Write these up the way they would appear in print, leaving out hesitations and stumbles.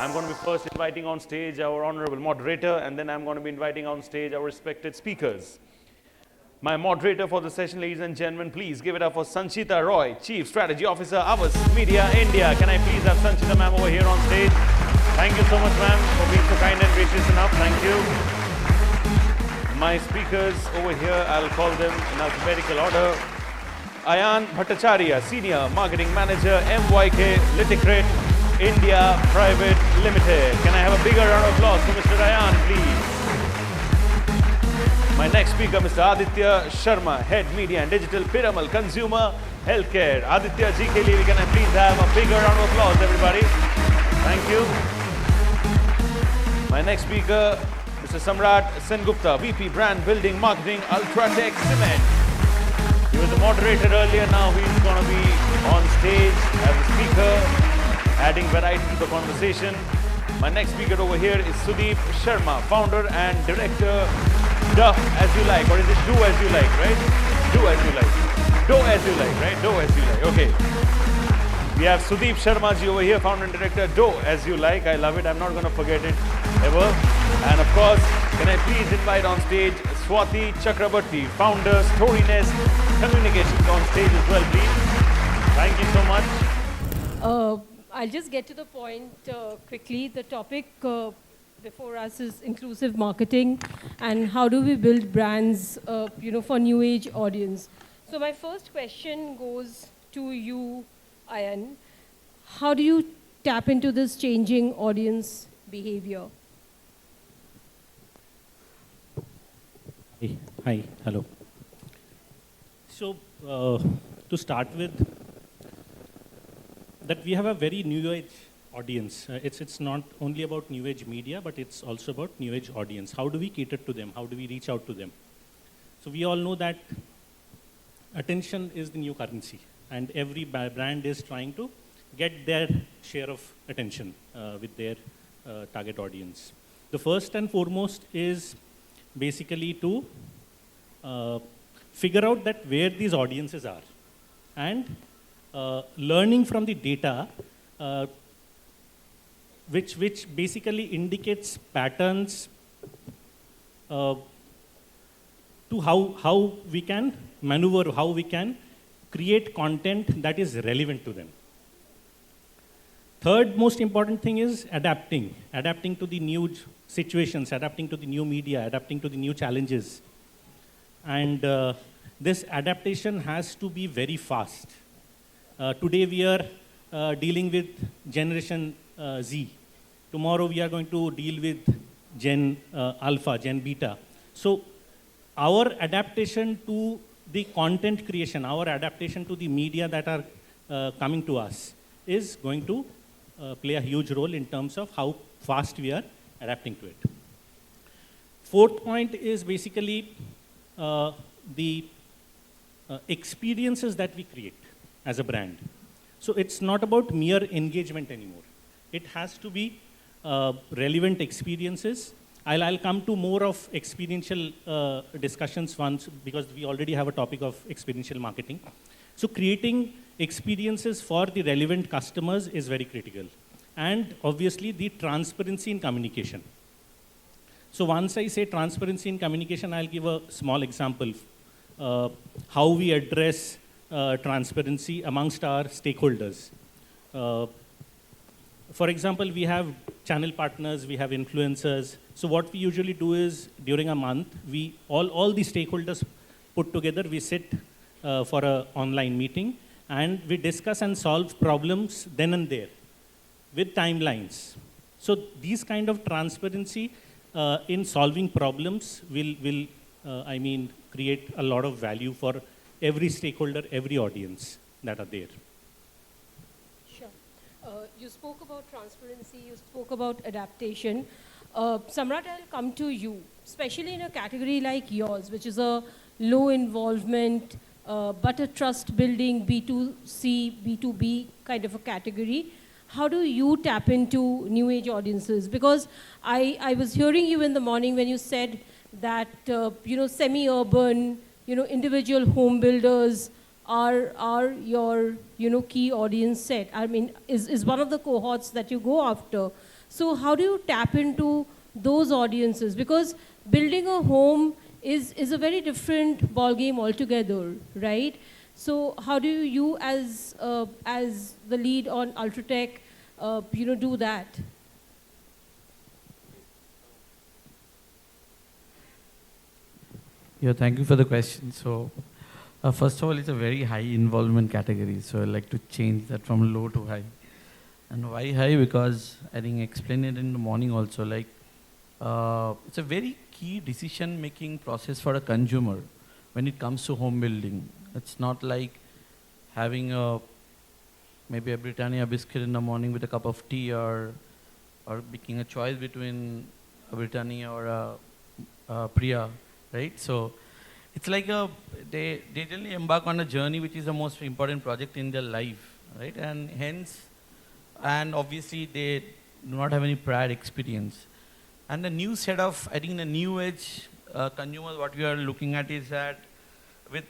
I'm going to be first inviting on stage our honorable moderator, and then I'm going to be inviting on stage our respected speakers. My moderator for the session, ladies and gentlemen, please give it up for SANCHITA Roy, Chief Strategy Officer, Havas Media India. Can I please have SANCHITA ma'am over here on stage? Thank you so much, ma'am, for being so kind and gracious enough. Thank you. My speakers over here, I'll call them in alphabetical order. AYAN Bhattacharya, Senior Marketing Manager, MYK LATICRETE India Private Limited. Can I have a bigger round of applause for Mr. AYAN, please? My next speaker, Mr. ADITYA Sharma, Head Media and Digital, Piramal Consumer Healthcare. ADITYA ji ke liye, can I please have a bigger round of applause, everybody? Thank you. My next speaker, Mr. SAMRAT SENGUPTA, VP Brand Building Marketing, UltraTech Cement. He was a moderator earlier, now he's going to be on stage as a speaker, adding variety to the conversation. My next speaker over here is SUDEEIP Sharma, founder and director, Duff As You Like, or is it Do As You Like, right? Do As You Like. Do As You Like, right? Do As You Like, okay. We have SUDEEIP Sharma ji over here, founder and director, Do As You Like. I love it, I'm not going to forget it ever. And of course, can I please invite on stage SWATI CHAKRABARTY, founder, StoryNest Communications, on stage as well, please. Thank you so much. I'll just get to the point quickly. The topic before us is inclusive marketing and how do we build brands, for new age audience. So my first question goes to you, AYAN. How do you tap into this changing audience behavior? Hi, hello. So, to start with, that we have a very new age audience. It's not only about new age media, but it's also about new age audience. How do we cater to them? How do we reach out to them? So we all know that attention is the new currency, and every brand is trying to get their share of attention with their target audience. The first and foremost is basically to figure out that where these audiences are, and learning from the data which basically indicates patterns to how we can maneuver, how we can create content that is relevant to them. Third most important thing is adapting to the new situations, adapting to the new media, adapting to the new challenges. And this adaptation has to be very fast. Today we are dealing with Generation Z. Tomorrow we are going to deal with Gen Alpha, Gen Beta. So our adaptation to the content creation, our adaptation to the media that are coming to us is going to play a huge role in terms of how fast we are adapting to it. Fourth point is basically the experiences that we create as a brand. So it's not about mere engagement anymore. It has to be relevant experiences. I'll come to more of experiential discussions once, because we already have a topic of experiential marketing. So creating experiences for the relevant customers is very critical. And obviously the transparency in communication. So once I say transparency in communication, I'll give a small example. How we address transparency amongst our stakeholders. For example, we have channel partners, we have influencers. So what we usually do is, during a month, we all the stakeholders put together, we sit for an online meeting, and we discuss and solve problems then and there with timelines. So these kind of transparency in solving problems will create a lot of value for every stakeholder, every audience that are there. Sure. You spoke about transparency, you spoke about adaptation. Samrat, I'll come to you, especially in a category like yours, which is a low involvement, but a trust building B2C, B2B kind of a category. How do you tap into new age audiences? Because I was hearing you in the morning when you said that, semi-urban, individual home builders are your, key audience set. I mean, is one of the cohorts that you go after. So how do you tap into those audiences? Because building a home is a very different ballgame altogether, right? So how do you as the lead on UltraTech, do that? Yeah, thank you for the question. So, first of all, it's a very high involvement category. So, I'd like to change that from low to high. And why high? Because I think I explained it in the morning also. Like, it's a very key decision-making process for a consumer when it comes to home building. It's not like having maybe a Britannia biscuit in the morning with a cup of tea, or making a choice between a Britannia or a Priya. Right, so it's like they really embark on a journey which is the most important project in their life, right? And hence, and obviously they do not have any prior experience. And the new set of, I think the new age consumers, what we are looking at is that with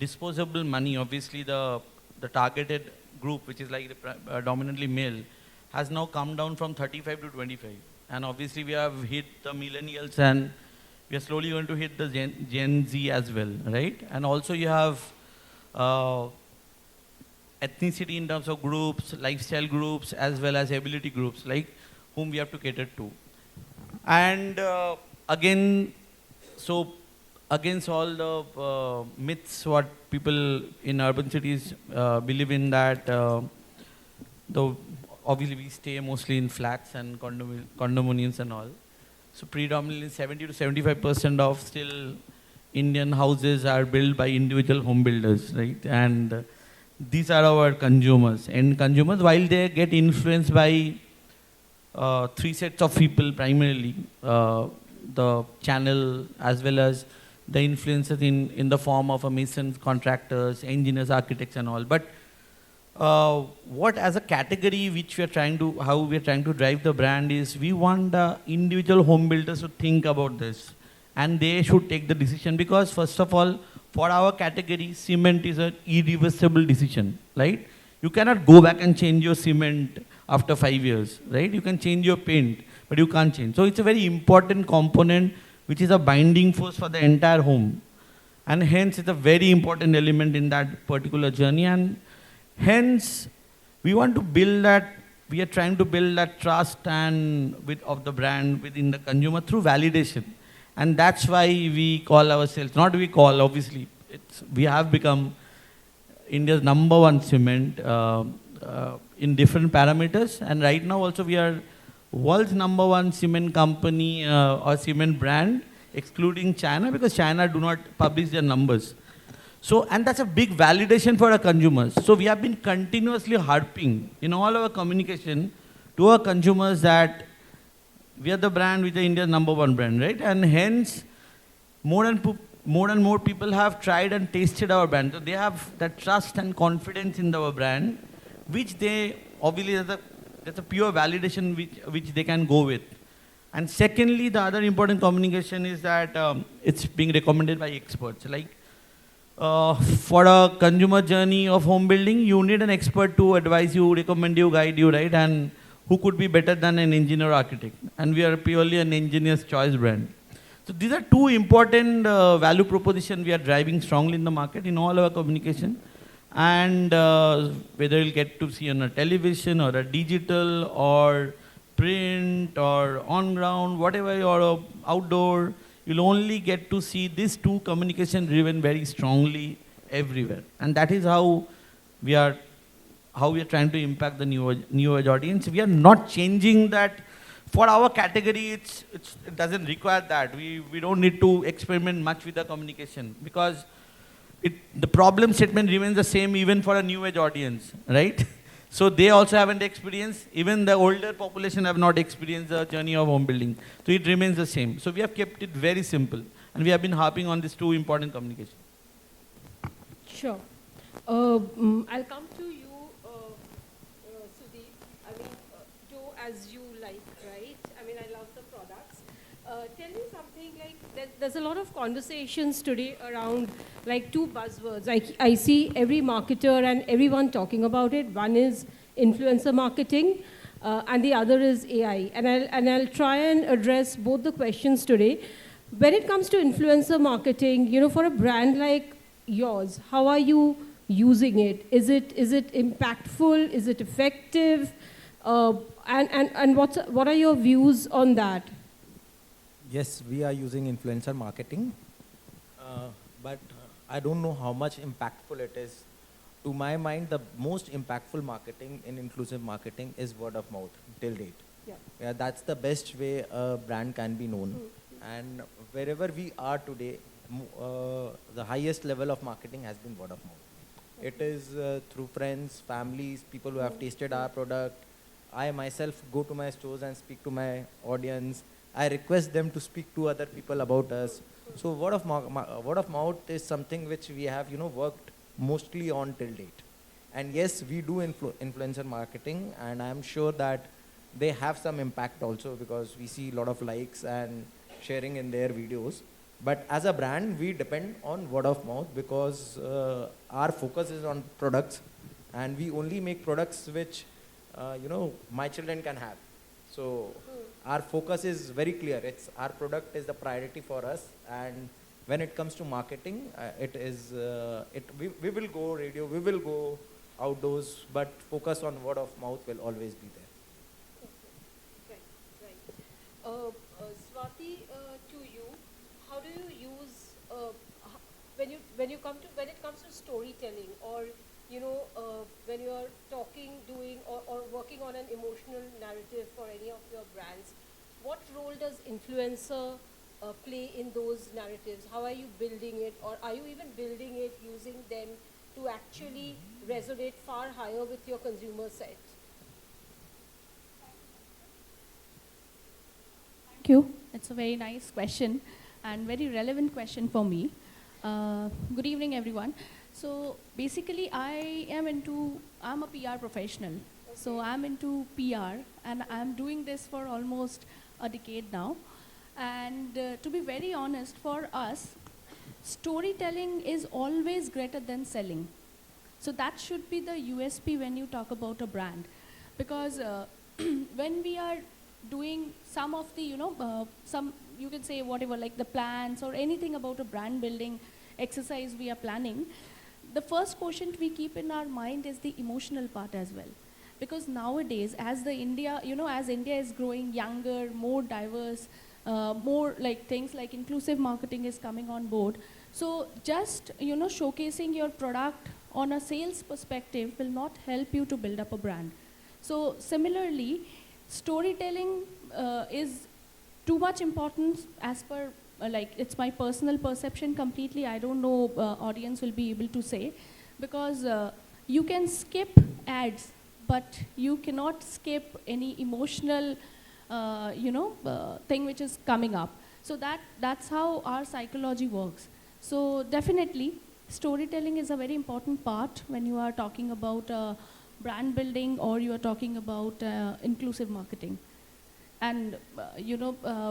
disposable money, obviously the targeted group, which is like dominantly male, has now come down from 35 to 25. And obviously we have hit the millennials, and we are slowly going to hit the Gen Z as well, right? And also you have ethnicity in terms of groups, lifestyle groups, as well as ability groups, like whom we have to cater to. And again, so against all the myths what people in urban cities believe in, that obviously we stay mostly in flats and condominiums and all. So predominantly 70 to 75% of still Indian houses are built by individual home builders, right? And these are our consumers. And consumers, while they get influenced by three sets of people primarily, the channel as well as the influences in the form of masons, contractors, engineers, architects and all. But what as a category which we are trying to, how we are trying to drive the brand is, we want the individual home builders to think about this, and they should take the decision, because first of all, for our category, cement is an irreversible decision, right? You cannot go back and change your cement after 5 years, right? You can change your paint, but you can't change. So it's a very important component which is a binding force for the entire home, and hence it's a very important element in that particular journey. And hence, we want to build that, we are trying to build that trust and of the brand within the consumer through validation. And that's why we call ourselves, not we call, obviously, we have become India's #1 cement in different parameters. And right now also we are world's #1 cement company or cement brand, excluding China, because China do not publish their numbers. So, and that's a big validation for our consumers. So we have been continuously harping in all our communication to our consumers that we are the brand which is India's #1 brand, right? And hence, more and more people have tried and tasted our brand. So they have that trust and confidence in our brand, which they, obviously that's a pure validation which they can go with. And secondly, the other important communication is that it's being recommended by experts. Like, for a consumer journey of home building, you need an expert to advise you, recommend you, guide you, right? And who could be better than an engineer or architect? And we are purely an engineer's choice brand. So these are two important value propositions we are driving strongly in the market in all our communication. And whether you'll get to see on a television or a digital or print or on ground, whatever, or outdoor, you'll only get to see these two communication driven very strongly everywhere. And that is how we are trying to impact the new age audience. We are not changing that. For our category, it doesn't require that. We don't need to experiment much with the communication, because the problem statement remains the same even for a new age audience, right? So they also haven't experienced, even the older population have not experienced the journey of home building. So it remains the same. So we have kept it very simple, and we have been harping on these two important communications. Sure. I'll come to you, Sudeep. I mean, do as you like, right? I mean, I love the products. Tell me something, like, there's a lot of conversations today around, like, two buzzwords. I see every marketer and everyone talking about it. One is influencer marketing, and the other is AI. And I'll try and address both the questions today. When it comes to influencer marketing, you know, for a brand like yours, how are you using it? Is it impactful? Is it effective? And what are your views on that? Yes, we are using influencer marketing, but I don't know how much impactful it is. To my mind, the most impactful marketing in inclusive marketing is word of mouth till date. Yeah, that's the best way a brand can be known. And wherever we are today, the highest level of marketing has been word of mouth. It is through friends, families, people who have tasted our product. I myself go to my stores and speak to my audience. I request them to speak to other people about us. So word of mouth is something which we have, you know, worked mostly on till date. And yes, we do influencer marketing, and I'm sure that they have some impact also, because we see a lot of likes and sharing in their videos. But as a brand, we depend on word of mouth, because our focus is on products, and we only make products which, you know, my children can have. So our focus is very clear. It's our product is the priority for us, and when it comes to marketing, we will go radio, we will go outdoors, but focus on word of mouth will always be there. Right. Swati, to you, how do you use when it comes to storytelling, or you know, when you are talking, doing, or working on an emotional narrative for any of your brands, what role does influencer play in those narratives? How are you building it, or are you even building it using them to actually resonate far higher with your consumer set? Thank you. It's a very nice question and very relevant question for me. Good evening, everyone. So basically, I'm a PR professional. Okay. So I'm into PR, and I'm doing this for almost a decade now. And to be very honest, for us, storytelling is always greater than selling. So that should be the USP when you talk about a brand. Because when we are doing some of the, you can say whatever, like the plans or anything about a brand building exercise we are planning, the first quotient we keep in our mind is the emotional part as well. Because nowadays, as India is growing younger, more diverse, more like things like inclusive marketing is coming on board. So just, showcasing your product on a sales perspective will not help you to build up a brand. So similarly, storytelling is too much importance as per, it's my personal perception completely. I don't know audience will be able to say, because you can skip ads, but you cannot skip any emotional thing which is coming up. So that's how our psychology works. So definitely, storytelling is a very important part when you are talking about brand building, or you are talking about inclusive marketing. And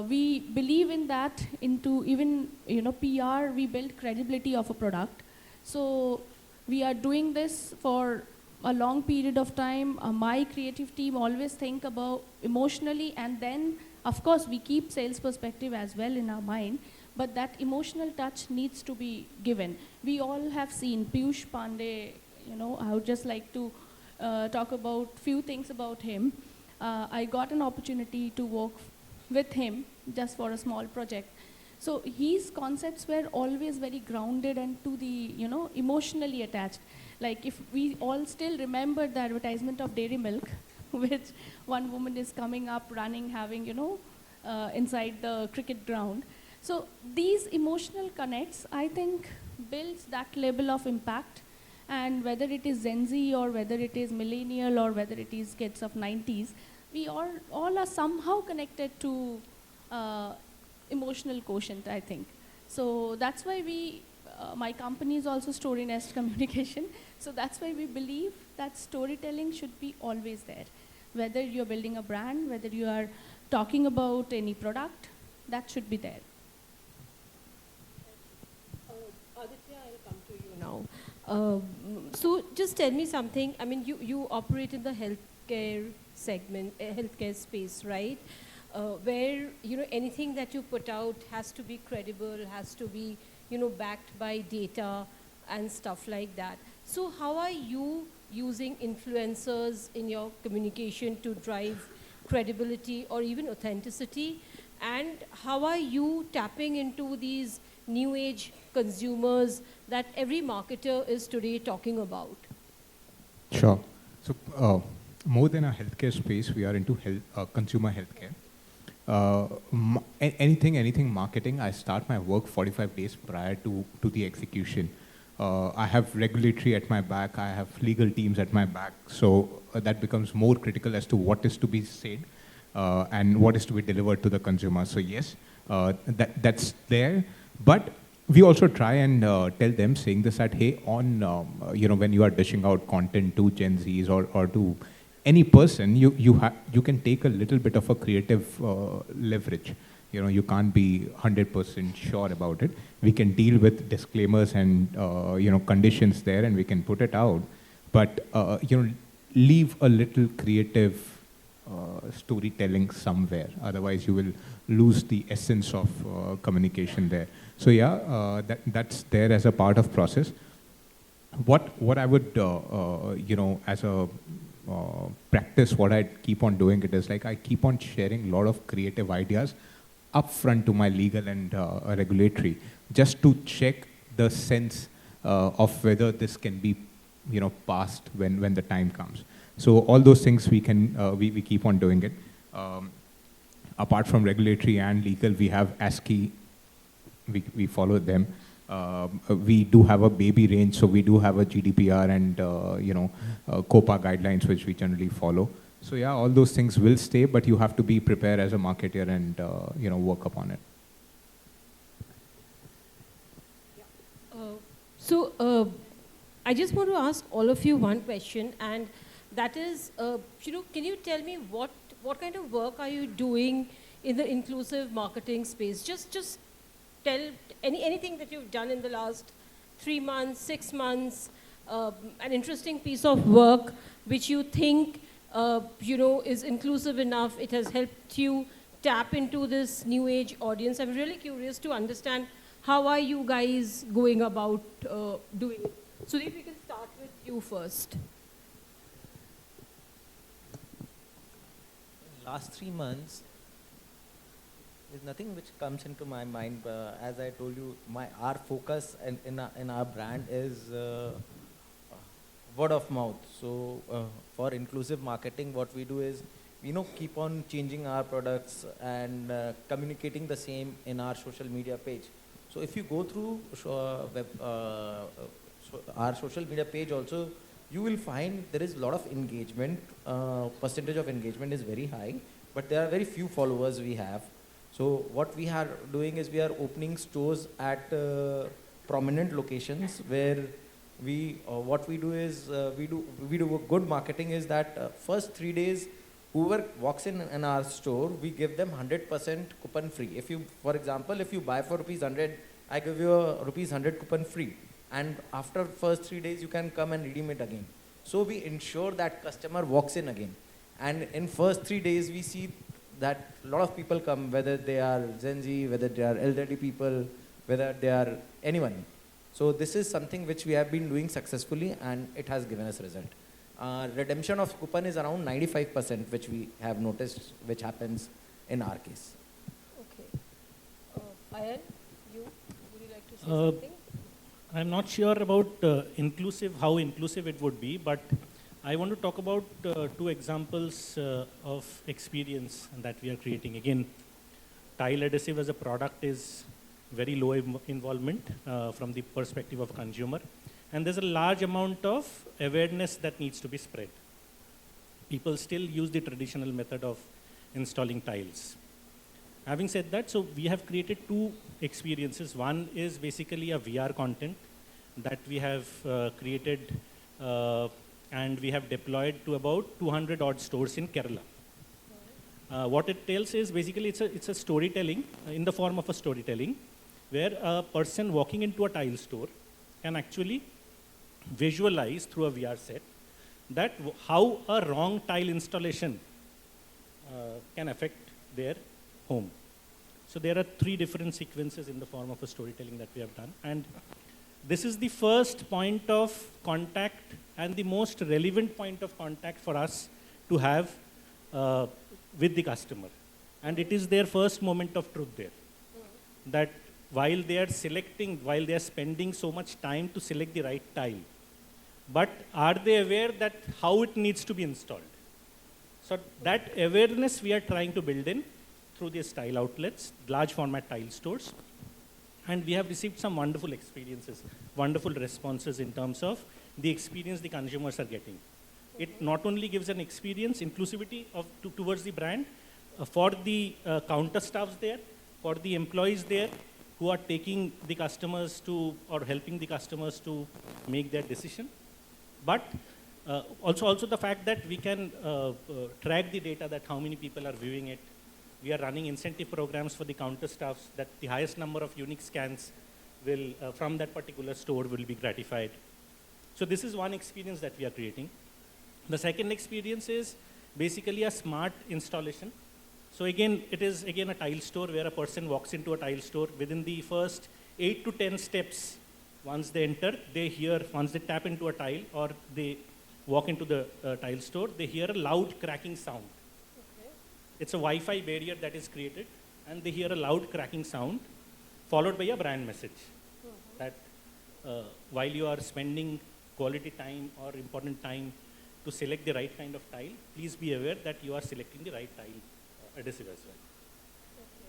we believe in that. Into even PR, we build credibility of a product. So we are doing this for a long period of time. My creative team always think about emotionally, and then of course we keep sales perspective as well in our mind, but that emotional touch needs to be given. We all have seen Piyush Pandey. I would just like to talk about few things about him. I got an opportunity to work with him just for a small project. So his concepts were always very grounded and to the, emotionally attached. Like if we all still remember the advertisement of dairy milk, which one woman is coming up, running, having, inside the cricket ground. So these emotional connects, I think, builds that level of impact. And whether it is Gen Z, or whether it is millennial, or whether it is kids of 90s, we all are somehow connected to emotional quotient, I think. So that's why my company is also StoryNest Communication. So that's why we believe that storytelling should be always there. Whether you're building a brand, whether you are talking about any product, that should be there. Aditya, I'll come to you now. So just tell me something. I mean, you operate in the healthcare segment, healthcare space, right? Where, you know, anything that you put out has to be credible, has to be, you know, backed by data and stuff like that. So how are you using influencers in your communication to drive credibility or even authenticity? And how are you tapping into these new age consumers that every marketer is today talking about? Sure. So more than a healthcare space, we are into consumer healthcare. Anything marketing, I start my work 45 days prior to the execution. I have regulatory at my back, I have legal teams at my back, so that becomes more critical as to what is to be said and what is to be delivered to the consumer. So yes, that's there, but we also try and tell them, saying this that, hey, on, you know, when you are dishing out content to Gen Zs or to any person, you can take a little bit of a creative leverage. You know, you can't be 100% sure about it. We can deal with disclaimers and, you know, conditions there, and we can put it out. But, you know, leave a little creative storytelling somewhere. Otherwise, you will lose the essence of communication there. So yeah, that's there as a part of process. What I would, you know, as a practice, what I keep on doing it is like I keep on sharing a lot of creative ideas upfront to my legal and regulatory, just to check the sense of whether this can be, you know, passed when the time comes. So all those things we can we keep on doing it. Apart from regulatory and legal, we have ASCII. We follow them. We do have a baby range, so we do have a GDPR and you know, COPA guidelines which we generally follow. So yeah, all those things will stay, but you have to be prepared as a marketer and you know, work upon it. So I just want to ask all of you one question, and that is, you know, can you tell me what kind of work are you doing in the inclusive marketing space? Just tell anything that you've done in the last 3 months, 6 months, an interesting piece of work which you think, you know, is inclusive enough. It has helped you tap into this new age audience. I'm really curious to understand how are you guys going about doing it. So if we can start with you first. Last 3 months, there's nothing which comes into my mind. As I told you, our focus in our brand is word of mouth. So for inclusive marketing, what we do is, you know, keep on changing our products and communicating the same in our social media page. So if you go through our social media page also, you will find there is a lot of engagement. Percentage of engagement is very high, but there are very few followers we have. So what we are doing is we are opening stores at prominent locations where what we do is we do good marketing is that first 3 days, whoever walks in our store, we give them 100% coupon free. If you, for example, if you buy for ₹100, I give you a ₹100 coupon free. And after first 3 days, you can come and redeem it again. So we ensure that customer walks in again. And in first 3 days, we see that a lot of people come, whether they are Gen Z, whether they are elderly people, whether they are anyone. So this is something which we have been doing successfully, and it has given us result. Redemption of coupon is around 95%, which we have noticed, which happens in our case. Okay. AYAN, would you like to say something? I'm not sure about how inclusive it would be, but I want to talk about 2 examples of experience that we are creating. Again, tile adhesive as a product is very low involvement from the perspective of consumer. And there's a large amount of awareness that needs to be spread. People still use the traditional method of installing tiles. Having said that, so we have created 2 experiences. One is basically a VR content that we have created and we have deployed to about 200 odd stores in Kerala. What it tells is basically it's a storytelling in the form of a storytelling where a person walking into a tile store can actually visualize through a VR set that how a wrong tile installation can affect their home. So there are 3 different sequences in the form of a storytelling that we have done. And this is the first point of contact and the most relevant point of contact for us to have with the customer. And it is their first moment of truth there. That while they are selecting, while they are spending so much time to select the right tile, but are they aware that how it needs to be installed? So that awareness we are trying to build in through these tile outlets, large format tile stores. And we have received some wonderful experiences, wonderful responses in terms of the experience the consumers are getting. It not only gives an experience, inclusivity towards the brand, for the counter staffs there, for the employees there who are taking the customers to, or helping the customers to make their decision. But also the fact that we can track the data that how many people are viewing it. We are running incentive programs for the counter staffs that the highest number of unique scans will, from that particular store will be gratified. So this is one experience that we are creating. The second experience is basically a smart installation. So again, it is again a tile store where a person walks into a tile store. Within the first 8 to 10 steps, once they enter, they hear, once they tap into a tile or they walk into the tile store, they hear a loud cracking sound. It's a Wi-Fi barrier that is created, and they hear a loud cracking sound, followed by a brand message. That while you are spending quality time or important time to select the right kind of tile, please be aware that you are selecting the right tile adhesive as well.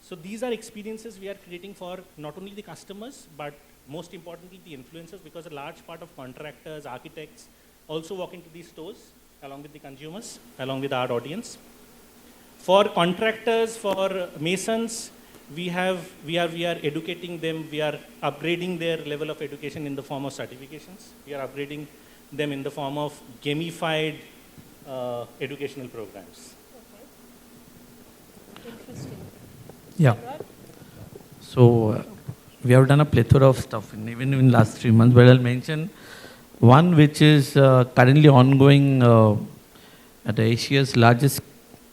So these are experiences we are creating for not only the customers, but most importantly the influencers, because a large part of contractors, architects also walk into these stores along with the consumers, along with our audience. For contractors, for masons, we are educating them, we are upgrading their level of education in the form of certifications. We are upgrading them in the form of gamified educational programs. Okay. Interesting. Yeah. So we have done a plethora of stuff even in last 3 months, but I'll mention one which is currently ongoing at Asia's largest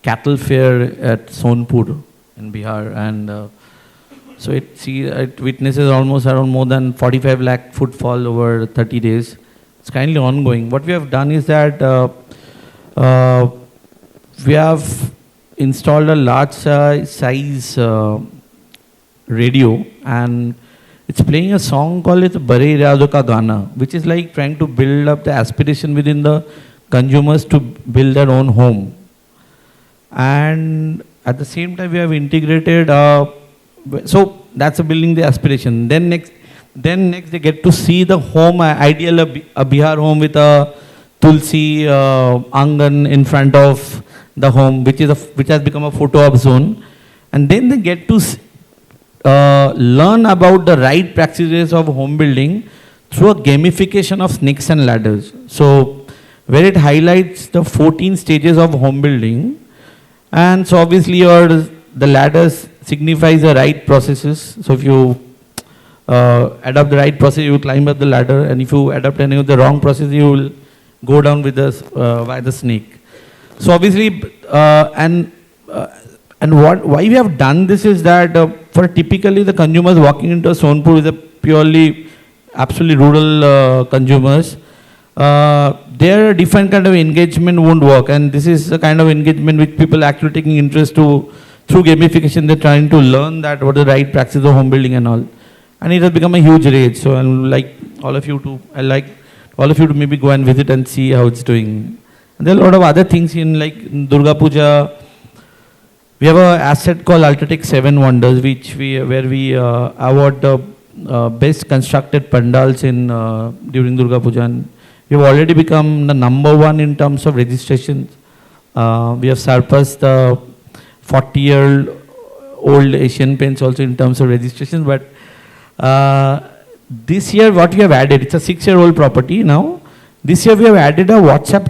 cattle fair at Sonpur in Bihar, and so it witnesses almost around more than 45 lakh footfall over 30 days. It's currently ongoing. What we have done is that we have installed a large size radio, and it's playing a song called Bare Irado Ka Gana, which is like trying to build up the aspiration within the consumers to build their own home. And at the same time, we have integrated, so that's building the aspiration. Then next they get to see the home, ideal a Bihar home with a tulsi angan in front of the home, which has become a photo op zone. And then they get to learn about the right practices of home building through a gamification of snakes and ladders. So where it highlights the 14 stages of home building. And so obviously the ladders signifies the right processes. So if you adopt the right process, you will climb up the ladder, and if you adopt any of the wrong process, you will go down with by the snake. So obviously, and why we have done this is that for typically the consumers walking into a Sonpur is a purely, absolutely rural consumers. Their different kind of engagement won't work, and this is the kind of engagement which people actually taking interest to through gamification. They're trying to learn that what are the right practices of home building and all, and it has become a huge rage. So I'd like all of you to maybe go and visit and see how it's doing. And there are a lot of other things in like Durga Puja. We have an asset called UltraTech 7 Wonders, where we award the best constructed pandals in during Durga Puja. And we have already become the #1 in terms of registrations. We have surpassed the 40-year-old Asian Paints also in terms of registrations. But this year what we have added, it's a 6-year-old property now. This year we have added a WhatsApp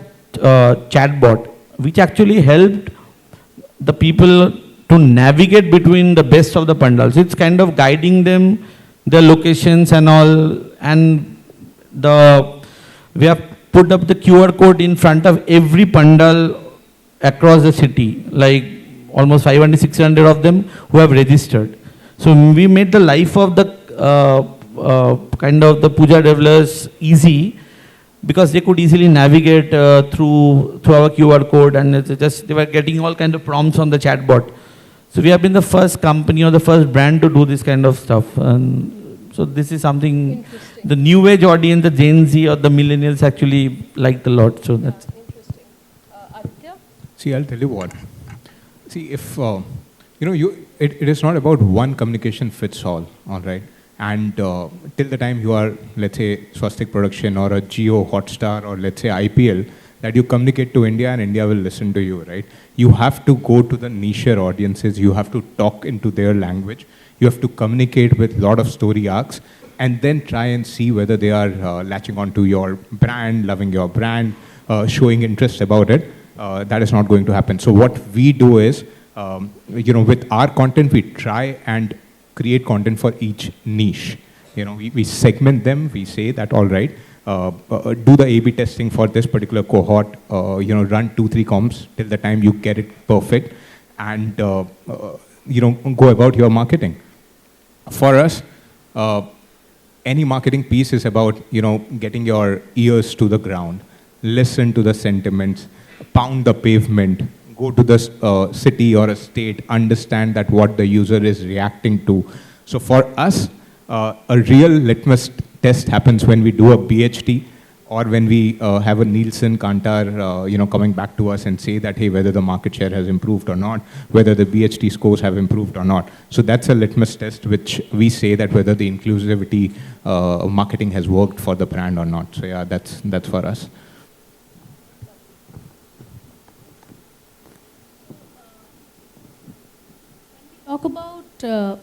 chatbot, which actually helped the people to navigate between the best of the pandals. It's kind of guiding them, their locations and all, and the We have put up the QR code in front of every pandal across the city, like almost 500, 600 of them who have registered. So we made the life of the kind of the puja developers easy, because they could easily navigate through our QR code, and it's just they were getting all kind of prompts on the chatbot. So we have been the first company or the first brand to do this kind of stuff. And so this is something the new age audience, the Gen Z or the millennials actually liked a lot. So that's Interesting. Aditya? See, I'll tell you what. See, if, it is not about one communication fits all right? And till the time you are, let's say, Swastik production or a Geo Hotstar or let's say IPL, that you communicate to India and India will listen to you, right? You have to go to the niche audiences, you have to talk into their language, you have to communicate with a lot of story arcs, and then try and see whether they are latching onto your brand, loving your brand, showing interest about it. That is not going to happen. So what we do is, with our content, we try and create content for each niche. We segment them, we say that, all right, do the A/B testing for this particular cohort, run 2-3 comps till the time you get it perfect, and go about your marketing. For us, any marketing piece is about, getting your ears to the ground, listen to the sentiments, pound the pavement, go to the city or a state, understand that what the user is reacting to. So for us, a real litmus test happens when we do a BHT, or when we have a Nielsen Kantar, coming back to us and say that, hey, whether the market share has improved or not, whether the BHT scores have improved or not. So that's a litmus test which we say that whether the inclusivity marketing has worked for the brand or not. So yeah, that's for us. Talk about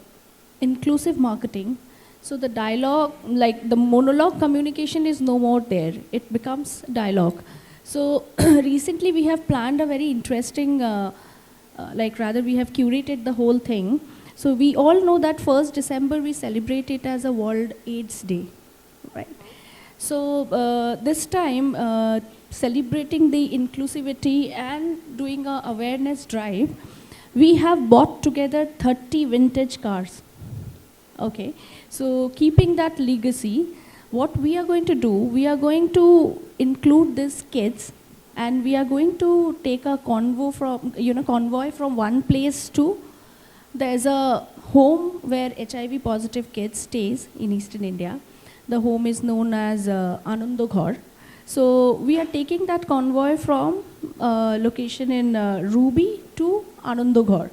inclusive marketing. So the dialogue, like the monologue communication is no more there. It becomes dialogue. So recently we have planned a very interesting, we have curated the whole thing. So we all know that 1st December we celebrate it as a World AIDS Day, right? So this time, celebrating the inclusivity and doing an awareness drive, we have bought together 30 vintage cars. Okay, so keeping that legacy, what we are going to do, we are going to include these kids, and we are going to take a convoy from one place to, there's a home where HIV positive kids stays in Eastern India. The home is known as Anandoghar. So we are taking that convoy from location in Ruby to Anandoghar.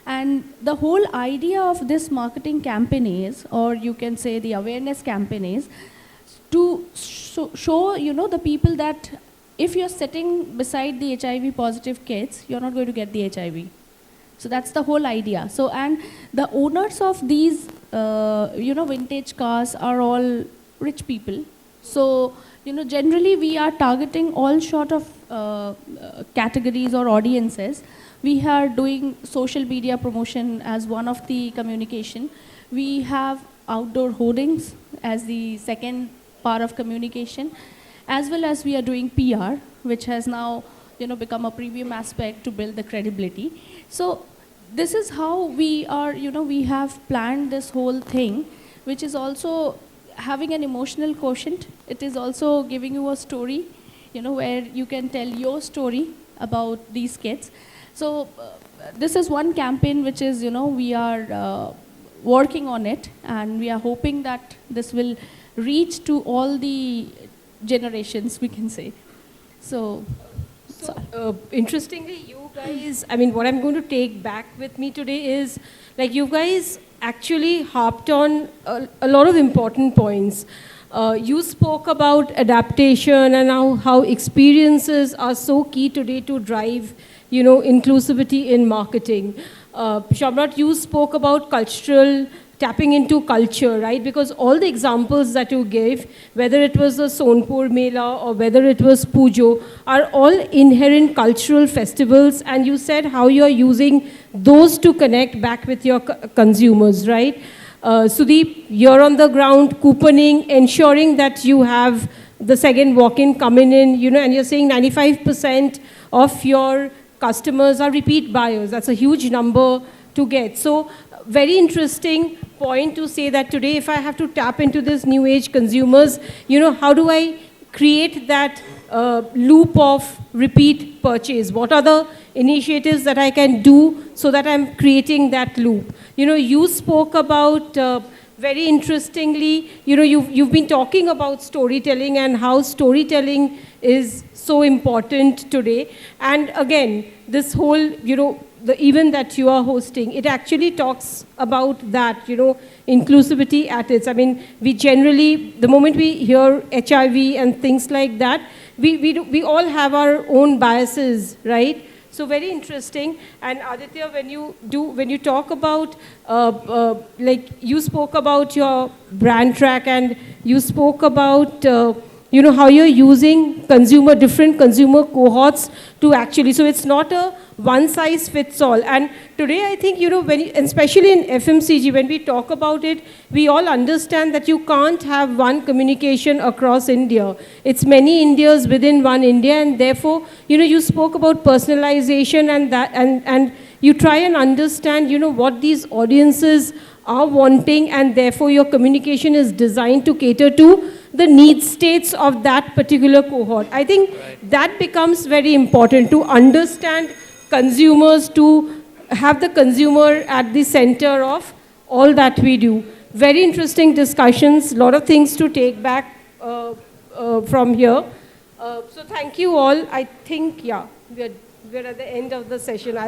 And the whole idea of this marketing campaign is, or you can say the awareness campaign is, to show the people that if you're sitting beside the HIV positive kids, you're not going to get the HIV. So that's the whole idea. So, and the owners of these, vintage cars are all rich people. So, generally we are targeting all sort of categories or audiences. We are doing social media promotion as one of the communication. We have outdoor hoardings as the second part of communication, as well as we are doing PR, which has now become a premium aspect to build the credibility. So this is how we are, we have planned this whole thing, which is also having an emotional quotient. It is also giving you a story, where you can tell your story about these kids. So this is one campaign which is, we are working on it, and we are hoping that this will reach to all the generations, we can say. So interestingly, you guys, what I'm going to take back with me today is, you guys actually harped on a lot of important points. You spoke about adaptation and how experiences are so key today to drive inclusivity in marketing. SHARMA, you spoke about cultural, tapping into culture, right? Because all the examples that you gave, whether it was the Sonpur Mela or whether it was Pujo, are all inherent cultural festivals, and you said how you are using those to connect back with your consumers, right? Sudeep, you're on the ground couponing, ensuring that you have the second walk-in coming in, you know, and you're saying 95% of your customers are repeat buyers. That's a huge number to get. So very interesting point to say that today, if I have to tap into this new age consumers, you know, how do I create that loop of repeat purchase? What are the initiatives that I can do so that I'm creating that loop? You know, you spoke about, very interestingly, you know, you've been talking about storytelling and how storytelling is so important today. And again, this whole, you know, the event that you are hosting, it actually talks about that, you know, inclusivity at its. I mean, we generally, the moment we hear HIV and things like that, we all have our own biases, right? So very interesting. And Aditya, when you talk about, like you spoke about your brand track and you spoke about, you know, how you're using different consumer cohorts to actually, so it's not a one size fits all. And today I think, you know, especially in FMCG, when we talk about it, we all understand that you can't have one communication across India. It's many Indias within one India, and therefore, you know, you spoke about personalization and that, and you try and understand, you know, what these audiences are wanting, and therefore your communication is designed to cater to the need states of that particular cohort. I think that becomes very important, to understand consumers, to have the consumer at the center of all that we do. Very interesting discussions, a lot of things to take back from here. So thank you all. I think, yeah, we're at the end of the session.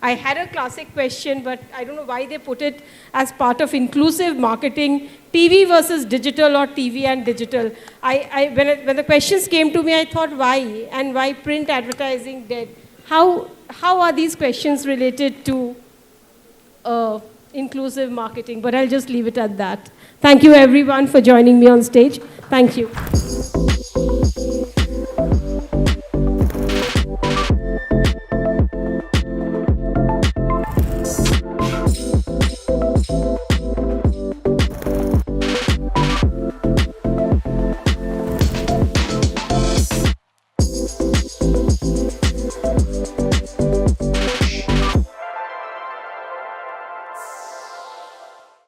I had a classic question, but I don't know why they put it as part of inclusive marketing, TV versus digital or TV and digital. When the questions came to me, I thought, why? And why print advertising dead? How are these questions related to inclusive marketing? But I'll just leave it at that. Thank you, everyone, for joining me on stage. Thank you.